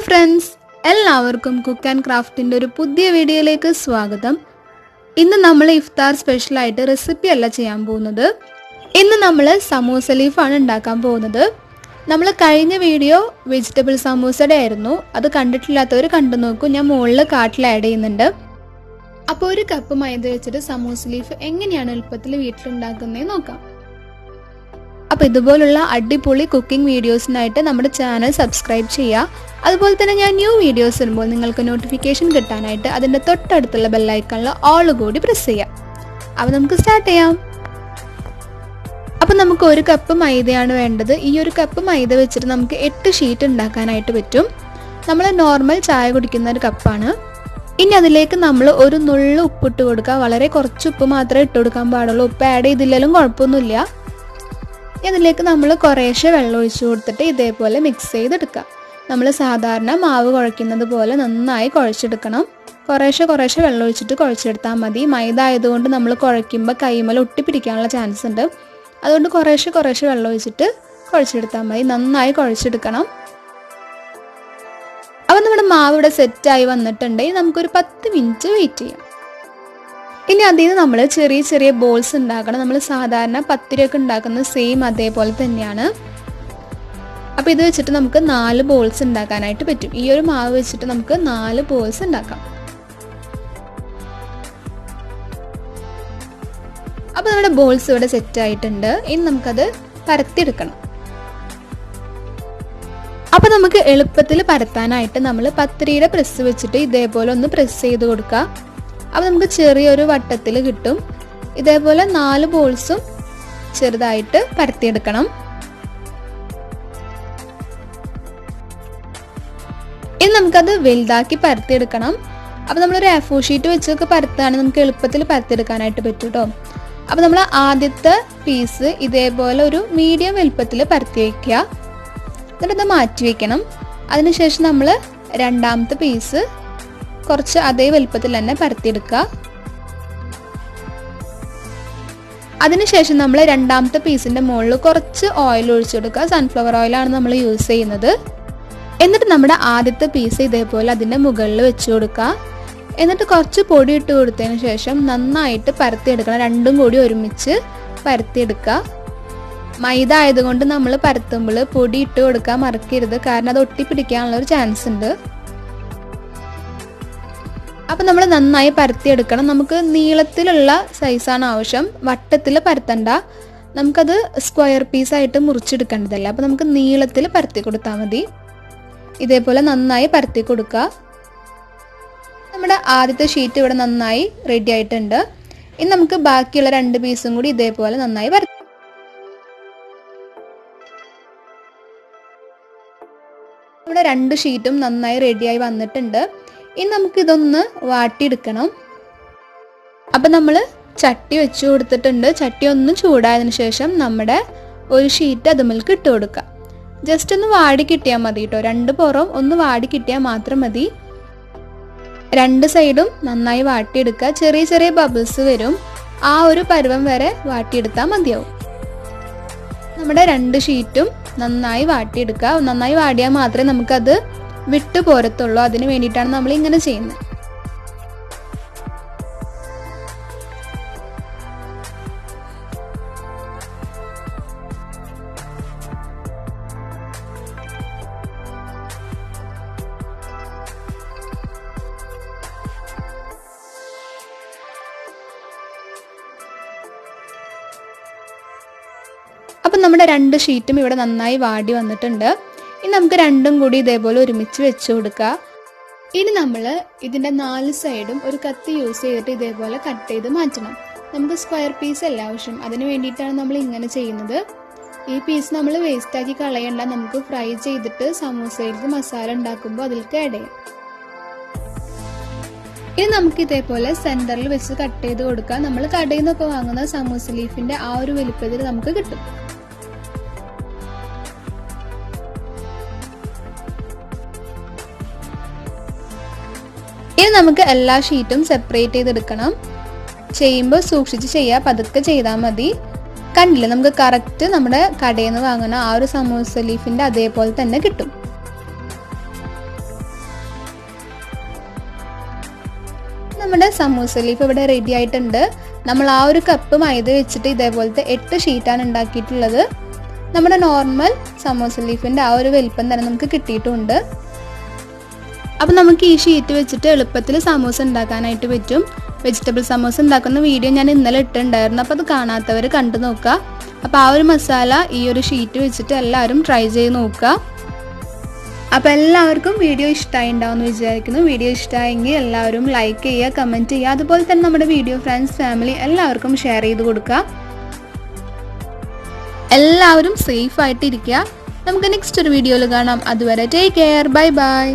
Friends, എല്ലാവർക്കും cook and ക്രാഫ്റ്റിൻ്റെ ഒരു പുതിയ വീഡിയോയിലേക്ക് സ്വാഗതം. ഇന്ന് നമ്മൾ ഇഫ്താർ സ്പെഷ്യലായിട്ട് റെസിപ്പി അല്ല ചെയ്യാൻ പോകുന്നത്. ഇന്ന് നമ്മൾ സമൂസ ലീഫാണ് ഉണ്ടാക്കാൻ പോകുന്നത്. നമ്മൾ കഴിഞ്ഞ വീഡിയോ വെജിറ്റബിൾ സമൂസയുടെ ആയിരുന്നു. അത് കണ്ടിട്ടില്ലാത്തവർ കണ്ടു നോക്കൂ. ഞാൻ മുകളിൽ കാർട്ടിൽ ആഡ് ചെയ്യുന്നുണ്ട്. അപ്പോൾ ഒരു കപ്പ് മൈദ വെച്ചിട്ട് സമൂസ ലീഫ് എങ്ങനെയാണ് എളുപ്പത്തിൽ വീട്ടിലുണ്ടാക്കുന്നതെന്ന് നോക്കാം. അപ്പോൾ ഇതുപോലുള്ള അടിപൊളി കുക്കിംഗ് വീഡിയോസിനായിട്ട് നമ്മുടെ ചാനൽ സബ്സ്ക്രൈബ് ചെയ്യുക. അതുപോലെ തന്നെ ഞാൻ ന്യൂ വീഡിയോസ് ഇടുമ്പോൾ നിങ്ങൾക്ക് നോട്ടിഫിക്കേഷൻ കിട്ടാനായിട്ട് അതിൻ്റെ തൊട്ടടുത്തുള്ള ബെല്ലൈക്കണിൽ ഓൾ കൂടി പ്രസ് ചെയ്യാം. അപ്പോൾ നമുക്ക് സ്റ്റാർട്ട് ചെയ്യാം. അപ്പോൾ നമുക്ക് ഒരു കപ്പ് മൈദയാണ് വേണ്ടത്. ഈ ഒരു കപ്പ് മൈദ വെച്ചിട്ട് നമുക്ക് 8 ഷീറ്റ് ഉണ്ടാക്കാനായിട്ട് പറ്റും. നമ്മൾ നോർമൽ ചായ കുടിക്കുന്ന ഒരു കപ്പാണ്. ഇനി അതിലേക്ക് നമ്മൾ ഒരു നുള്ളു ഉപ്പിട്ട് കൊടുക്കുക. വളരെ കുറച്ച് ഉപ്പ് മാത്രമേ ഇട്ട് കൊടുക്കാൻ പാടുള്ളൂ. ഉപ്പ് ആഡ് ചെയ്തില്ലെങ്കിലും കുഴപ്പമൊന്നുമില്ല. ഇതിലേക്ക് നമ്മൾ കുറേശ്ശെ വെള്ളം ഒഴിച്ചു കൊടുത്തിട്ട് ഇതേപോലെ മിക്സ് ചെയ്തെടുക്കുക. നമ്മൾ സാധാരണ മാവ് കുഴയ്ക്കുന്നത് പോലെ നന്നായി കുഴച്ചെടുക്കണം. കുറേശ്ശെ വെള്ളം ഒഴിച്ചിട്ട് കുഴച്ചെടുത്താൽ മതി. മൈദ ആയതുകൊണ്ട് നമ്മൾ കുഴയ്ക്കുമ്പോൾ കൈമേൽ ഒട്ടിപ്പിടിക്കാനുള്ള ചാൻസ് ഉണ്ട്. അതുകൊണ്ട് കുറേശ്ശെ വെള്ളം ഒഴിച്ചിട്ട് കുഴച്ചെടുത്താൽ മതി. നന്നായി കുഴച്ചെടുക്കണം. അപ്പോൾ നമ്മുടെ മാവ് ഇവിടെ സെറ്റായി വന്നിട്ടുണ്ടെങ്കിൽ നമുക്കൊരു 10 മിനിറ്റ് വെയിറ്റ് ചെയ്യാം. ഇനി അതിൽ നിന്ന് നമ്മൾ ചെറിയ ബോൾസ് ഉണ്ടാക്കണം. നമ്മൾ സാധാരണ പത്തിരിയൊക്കെ ഉണ്ടാക്കുന്ന സെയിം അതേപോലെ തന്നെയാണ്. അപ്പോൾ ഇത് വെച്ചിട്ട് നമുക്ക് 4 ബോൾസ് ഉണ്ടാക്കാനായിട്ട് പറ്റും. ഈ ഒരു മാവ് വെച്ചിട്ട് നമുക്ക് 4 ബോൾസ് ഉണ്ടാക്കാം. അപ്പോൾ നമ്മുടെ ബോൾസ് ഇവിടെ സെറ്റ് ആയിട്ടുണ്ട്. ഇനി നമുക്കത് പരത്തിയെടുക്കണം. അപ്പോൾ നമുക്ക് എളുപ്പത്തിൽ പരത്താനായിട്ട് നമ്മൾ പത്തിരിയുടെ പ്രസ് വെച്ചിട്ട് ഇതേപോലെ ഒന്ന് പ്രസ് ചെയ്ത് കൊടുക്കുക. അപ്പോൾ നമുക്ക് ചെറിയൊരു വട്ടത്തിൽ കിട്ടും. ഇതേപോലെ 4 ബോൾസും ചെറുതായിട്ട് പരത്തിയെടുക്കണം. ഇനി നമുക്കത് വലുതാക്കി പരത്തിയെടുക്കണം. അപ്പോൾ നമ്മളൊരു A4 ഷീറ്റ് വെച്ചൊക്കെ പരത്തുകയാണെങ്കിൽ നമുക്ക് എളുപ്പത്തിൽ പരത്തിയെടുക്കാനായിട്ട് പറ്റും കേട്ടോ. അപ്പോൾ നമ്മൾ ആദ്യത്തെ പീസ് ഇതേപോലെ ഒരു മീഡിയം വലുപ്പത്തിൽ പരത്തി വയ്ക്കുക. എന്നിട്ടത് മാറ്റി വയ്ക്കണം. അതിനുശേഷം നമ്മൾ രണ്ടാമത്തെ പീസ് കുറച്ച് അതേ വലുപ്പത്തിൽ തന്നെ പരത്തിയെടുക്കുക. അതിനുശേഷം നമ്മൾ രണ്ടാമത്തെ പീസിൻ്റെ മുകളിൽ കുറച്ച് ഓയിൽ ഒഴിച്ചു കൊടുക്കുക. സൺഫ്ലവർ ഓയിലാണ് നമ്മൾ യൂസ് ചെയ്യുന്നത്. എന്നിട്ട് നമ്മുടെ ആദ്യത്തെ പീസ് ഇതേപോലെ അതിൻ്റെ മുകളിൽ വെച്ച് കൊടുക്കുക. എന്നിട്ട് കുറച്ച് പൊടി ഇട്ട് കൊടുത്തതിന് ശേഷം നന്നായിട്ട് പരത്തിയെടുക്കണം. രണ്ടും കൂടി ഒരുമിച്ച് പരത്തിയെടുക്കുക. മൈദ ആയതുകൊണ്ട് നമ്മൾ പരത്തുമ്പോൾ പൊടി ഇട്ട് കൊടുക്കാൻ മറക്കരുത്. കാരണം അത് ഒട്ടിപ്പിടിക്കാനുള്ളൊരു ചാൻസ് ഉണ്ട്. അപ്പം നമ്മൾ നന്നായി പരത്തിയെടുക്കണം. നമുക്ക് നീളത്തിലുള്ള സൈസാണ് ആവശ്യം. വട്ടത്തിൽ പരത്തണ്ട. നമുക്കത് സ്ക്വയർ പീസായിട്ട് മുറിച്ചെടുക്കേണ്ടതല്ല. അപ്പം നമുക്ക് നീളത്തിൽ പരത്തി കൊടുത്താൽ മതി. ഇതേപോലെ നന്നായി പരത്തി കൊടുക്കുക. നമ്മുടെ ആദ്യത്തെ ഷീറ്റ് ഇവിടെ നന്നായി റെഡി ആയിട്ടുണ്ട്. ഇനി നമുക്ക് ബാക്കിയുള്ള 2 പീസും കൂടി ഇതേപോലെ നന്നായി പരത്തി. നമ്മുടെ 2 ഷീറ്റും നന്നായി റെഡിയായി വന്നിട്ടുണ്ട്. ഇനി നമുക്കിതൊന്ന് വാട്ടിയെടുക്കണം. അപ്പം നമ്മൾ ചട്ടി വെച്ച് കൊടുത്തിട്ടുണ്ട്. ചട്ടി ഒന്ന് ചൂടായതിനു ശേഷം നമ്മുടെ ഒരു ഷീറ്റ് അതുമേൽക്ക് ഇട്ട് കൊടുക്കുക. ജസ്റ്റ് ഒന്ന് വാടി കിട്ടിയാൽ മതി കേട്ടോ. 2 പുറം ഒന്ന് വാടി കിട്ടിയാൽ മാത്രം മതി. 2 സൈഡും നന്നായി വാട്ടിയെടുക്കുക. ചെറിയ ബബിൾസ് വരും. ആ ഒരു പരുവം വരെ വാട്ടിയെടുത്താൽ മതിയാവും. നമ്മുടെ 2 ഷീറ്റും നന്നായി വാട്ടിയെടുക്കുക. നന്നായി വാടിയാൽ മാത്രമേ നമുക്കത് വിട്ടു പോരത്തുള്ളൂ. അതിന് വേണ്ടിയിട്ടാണ് നമ്മൾ ഇങ്ങനെ ചെയ്യുന്നത്. അപ്പം നമ്മുടെ 2 ഷീറ്റും ഇവിടെ നന്നായി വാടി വന്നിട്ടുണ്ട്. ഇനി നമുക്ക് രണ്ടും കൂടി ഇതേപോലെ ഒരുമിച്ച് വെച്ച് കൊടുക്കുക. ഇനി നമ്മൾ ഇതിൻ്റെ 4 സൈഡും ഒരു കത്തി യൂസ് ചെയ്തിട്ട് ഇതേപോലെ കട്ട് ചെയ്ത് മാറ്റണം. നമുക്ക് സ്ക്വയർ പീസ് അല്ല ആവശ്യം. അതിന് വേണ്ടിയിട്ടാണ് നമ്മൾ ഇങ്ങനെ ചെയ്യുന്നത്. ഈ പീസ് നമ്മൾ വേസ്റ്റാക്കി കളയണ്ട. നമുക്ക് ഫ്രൈ ചെയ്തിട്ട് സമൂസയിലേക്ക് മസാല ഉണ്ടാക്കുമ്പോൾ അതിലേക്ക് ആഡ് ചെയ്യാം. ഇനി നമുക്ക് ഇതേപോലെ സെൻറ്ററിൽ വെച്ച് കട്ട് ചെയ്ത് കൊടുക്കുക. നമ്മൾ കടയിൽ നിന്നൊക്കെ വാങ്ങുന്ന സമൂസ ലീഫിൻ്റെ ആ ഒരു വലിപ്പത്തിൽ നമുക്ക് കിട്ടും. ഇനി നമുക്ക് എല്ലാ ഷീറ്റും സെപ്പറേറ്റ് ചെയ്തെടുക്കണം. ചെയ്യുമ്പോൾ സൂക്ഷിച്ച് ചെയ്യുക. പതുക്കെ ചെയ്താൽ മതി. കണ്ടില്ലേ, നമുക്ക് കറക്റ്റ് നമ്മുടെ കടയിൽ നിന്ന് വാങ്ങുന്ന ആ ഒരു സമൂസ ലീഫിൻ്റെ അതേപോലെ തന്നെ കിട്ടും. നമ്മുടെ സമൂസ ലീഫ് ഇവിടെ റെഡി ആയിട്ടുണ്ട്. നമ്മൾ ആ ഒരു കപ്പ് മൈദ വെച്ചിട്ട് ഇതേപോലത്തെ 8 ഷീറ്റാണ് ഉണ്ടാക്കിയിട്ടുള്ളത്. നമ്മുടെ നോർമൽ സമൂസ ലീഫിൻ്റെ ആ ഒരു വലിപ്പം തന്നെ നമുക്ക് കിട്ടിയിട്ടുണ്ട്. അപ്പോൾ നമുക്ക് ഈ ഷീറ്റ് വെച്ചിട്ട് എളുപ്പത്തിൽ സമൂസ ഉണ്ടാക്കാനായിട്ട് പറ്റും. വെജിറ്റബിൾ സമൂസ ഉണ്ടാക്കുന്ന വീഡിയോ ഞാൻ ഇന്നലെ ഇട്ടിട്ടുണ്ടായിരുന്നു. അപ്പോൾ അത് കാണാത്തവർ കണ്ടു നോക്കുക. അപ്പോൾ ആ ഒരു മസാല ഈ ഒരു ഷീറ്റ് വെച്ചിട്ട് എല്ലാവരും ട്രൈ ചെയ്ത് നോക്കുക. അപ്പോൾ എല്ലാവർക്കും വീഡിയോ ഇഷ്ടമായി ഉണ്ടാവുമെന്ന് വിചാരിക്കുന്നു. വീഡിയോ ഇഷ്ടമായെങ്കിൽ എല്ലാവരും ലൈക്ക് ചെയ്യുക, കമൻറ്റ് ചെയ്യുക. അതുപോലെ തന്നെ നമ്മുടെ വീഡിയോ ഫ്രണ്ട്സ്, ഫാമിലി എല്ലാവർക്കും ഷെയർ ചെയ്ത് കൊടുക്കുക. എല്ലാവരും സേഫ് ആയിട്ടിരിക്കുക. നമുക്ക് നെക്സ്റ്റ് ഒരു വീഡിയോയിൽ കാണാം. അതുവരെ ടേക്ക് കെയർ, ബൈ ബൈ.